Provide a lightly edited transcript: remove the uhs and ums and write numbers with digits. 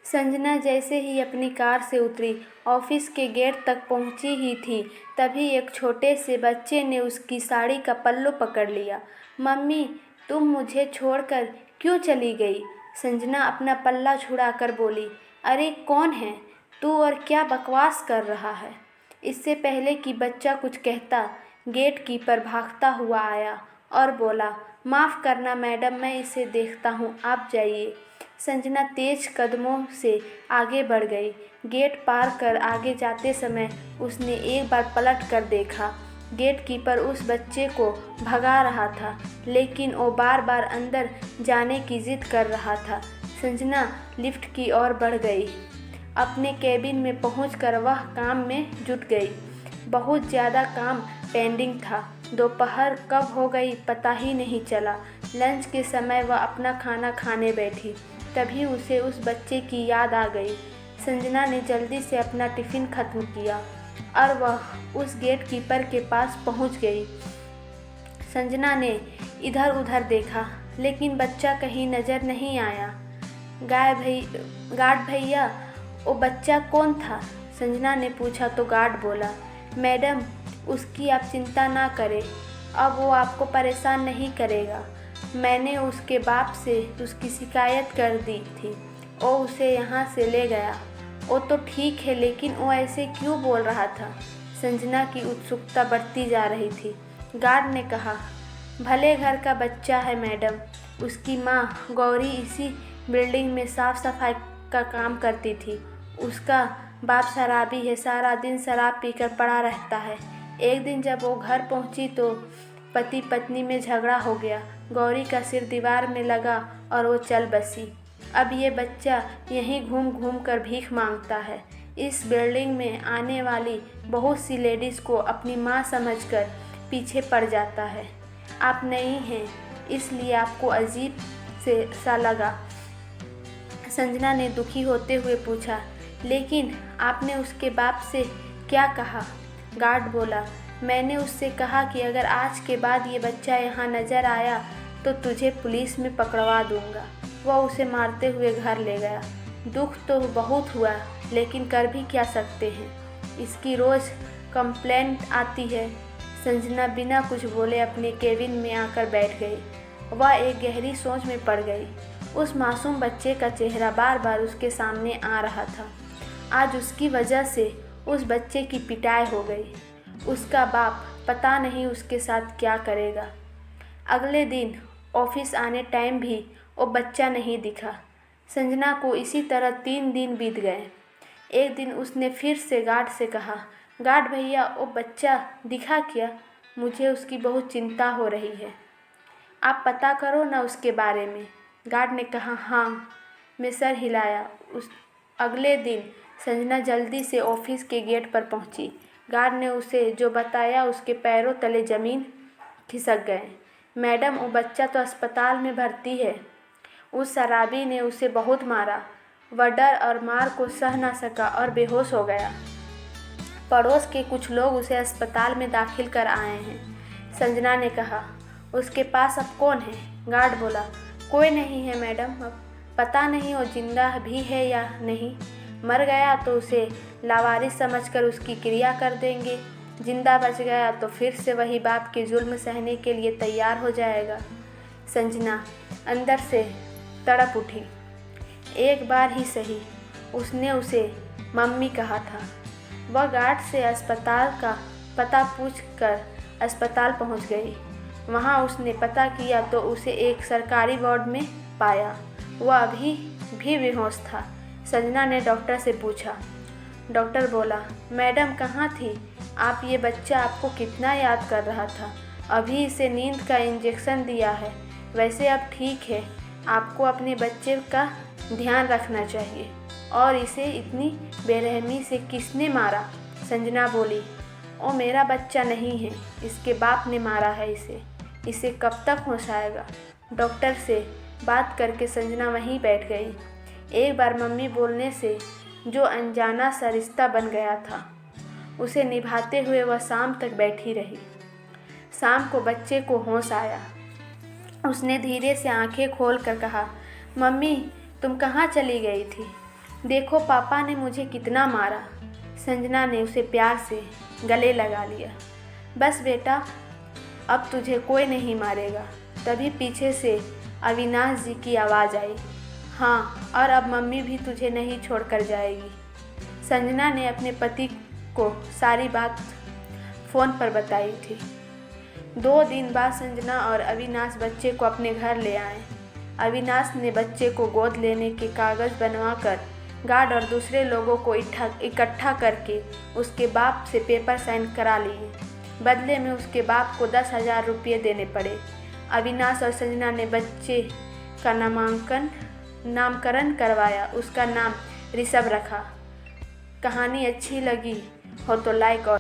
संजना जैसे ही अपनी कार से उतरी, ऑफिस के गेट तक पहुंची ही थी, तभी एक छोटे से बच्चे ने उसकी साड़ी का पल्लू पकड़ लिया। मम्मी, तुम मुझे छोड़कर क्यों चली गई? संजना अपना पल्ला छुड़ाकर बोली। अरे कौन है तू और क्या बकवास कर रहा है? इससे पहले कि बच्चा कुछ कहता, गेट कीपर भागता हुआ आया और बोला, माफ़ करना मैडम, मैं इसे देखता हूँ, आप जाइए। संजना तेज कदमों से आगे बढ़ गई। गेट पार कर आगे जाते समय उसने एक बार पलट कर देखा। गेट कीपर उस बच्चे को भगा रहा था, लेकिन वो बार बार अंदर जाने की जिद कर रहा था। संजना लिफ्ट की ओर बढ़ गई। अपने केबिन में पहुंचकर वह काम में जुट गई। बहुत ज़्यादा काम पेंडिंग था। दोपहर कब हो गई पता ही नहीं चला। लंच के समय वह अपना खाना खाने बैठी, तभी उसे उस बच्चे की याद आ गई। संजना ने जल्दी से अपना टिफ़िन ख़त्म किया और वह उस गेट कीपर के पास पहुंच गई। संजना ने इधर उधर देखा, लेकिन बच्चा कहीं नज़र नहीं आया। गार्ड भैया, वो बच्चा कौन था? संजना ने पूछा तो गार्ड बोला, मैडम, उसकी आप चिंता ना करें, अब वो आपको परेशान नहीं करेगा। मैंने उसके बाप से उसकी शिकायत कर दी थी, वो उसे यहाँ से ले गया। वो तो ठीक है, लेकिन वो ऐसे क्यों बोल रहा था? संजना की उत्सुकता बढ़ती जा रही थी। गार्ड ने कहा, भले घर का बच्चा है मैडम, उसकी माँ गौरी इसी बिल्डिंग में साफ सफाई का काम करती थी। उसका बाप शराबी है, सारा दिन शराब पीकर पड़ा रहता है। एक दिन जब वो घर पहुंची तो पति पत्नी में झगड़ा हो गया। गौरी का सिर दीवार में लगा और वो चल बसी। अब ये बच्चा यहीं घूम घूम कर भीख मांगता है। इस बिल्डिंग में आने वाली बहुत सी लेडीज़ को अपनी माँ समझकर पीछे पड़ जाता है। आप नई हैं, इसलिए आपको अजीब से सा लगा। संजना ने दुखी होते हुए पूछा, लेकिन आपने उसके बाप से क्या कहा? गार्ड बोला, मैंने उससे कहा कि अगर आज के बाद ये बच्चा यहाँ नज़र आया तो तुझे पुलिस में पकड़वा दूँगा। वह उसे मारते हुए घर ले गया। दुख तो बहुत हुआ, लेकिन कर भी क्या सकते हैं, इसकी रोज़ कंप्लेंट आती है। संजना बिना कुछ बोले अपने केबिन में आकर बैठ गई। वह एक गहरी सोच में पड़ गई। उस मासूम बच्चे का चेहरा बार बार उसके सामने आ रहा था। आज उसकी वजह से उस बच्चे की पिटाई हो गई। उसका बाप पता नहीं उसके साथ क्या करेगा। अगले दिन ऑफिस आने टाइम भी वो बच्चा नहीं दिखा। संजना को इसी तरह 3 दिन बीत गए। एक दिन उसने फिर से गार्ड से कहा, गार्ड भैया, वो बच्चा दिखा क्या? मुझे उसकी बहुत चिंता हो रही है। आप पता करो ना उसके बारे में। गार्ड ने कहा, हाँ। मैं सर हिलाया। उस अगले दिन संजना जल्दी से ऑफिस के गेट पर पहुंची। गार्ड ने उसे जो बताया उसके पैरों तले ज़मीन खिसक गए। मैडम, वो बच्चा तो अस्पताल में भर्ती है। उस शराबी ने उसे बहुत मारा। वह डर और मार को सह न सका और बेहोश हो गया। पड़ोस के कुछ लोग उसे अस्पताल में दाखिल कर आए हैं। संजना ने कहा, उसके पास अब कौन है? गार्ड बोला, कोई नहीं है मैडम, अब पता नहीं वो जिंदा भी है या नहीं। मर गया तो उसे लावारिस समझकर उसकी क्रिया कर देंगे, जिंदा बच गया तो फिर से वही बाप के जुल्म सहने के लिए तैयार हो जाएगा। संजना अंदर से तड़प उठी। एक बार ही सही उसने उसे मम्मी कहा था। वह गार्ड से अस्पताल का पता पूछकर अस्पताल पहुंच गई। वहां उसने पता किया तो उसे एक सरकारी वार्ड में पाया। वह अभी भी बेहोश था। संजना ने डॉक्टर से पूछा। डॉक्टर बोला, मैडम कहाँ थी आप? ये बच्चा आपको कितना याद कर रहा था। अभी इसे नींद का इंजेक्शन दिया है। वैसे अब ठीक है। आपको अपने बच्चे का ध्यान रखना चाहिए। और इसे इतनी बेरहमी से किसने मारा? संजना बोली, वो मेरा बच्चा नहीं है, इसके बाप ने मारा है इसे। इसे कब तक होश आएगा? डॉक्टर से बात करके संजना वहीं बैठ गई। एक बार मम्मी बोलने से जो अनजाना सा रिश्ता बन गया था, उसे निभाते हुए वह शाम तक बैठी रही। शाम को बच्चे को होश आया। उसने धीरे से आंखें खोल कर कहा, मम्मी तुम कहाँ चली गई थी? देखो पापा ने मुझे कितना मारा। संजना ने उसे प्यार से गले लगा लिया। बस बेटा, अब तुझे कोई नहीं मारेगा। तभी पीछे से अविनाश जी की आवाज़ आई। हाँ, और अब मम्मी भी तुझे नहीं छोड़कर जाएगी। संजना ने अपने पति को सारी बात फ़ोन पर बताई थी। 2 दिन बाद संजना और अविनाश बच्चे को अपने घर ले आए। अविनाश ने बच्चे को गोद लेने के कागज़ बनवाकर गार्ड और दूसरे लोगों को इकट्ठा करके उसके बाप से पेपर साइन करा लिए। बदले में उसके बाप को 10,000 रुपये देने पड़े। अविनाश और संजना ने बच्चे का नामकरण करवाया। उसका नाम ऋषभ रखा। कहानी अच्छी लगी हो तो लाइक और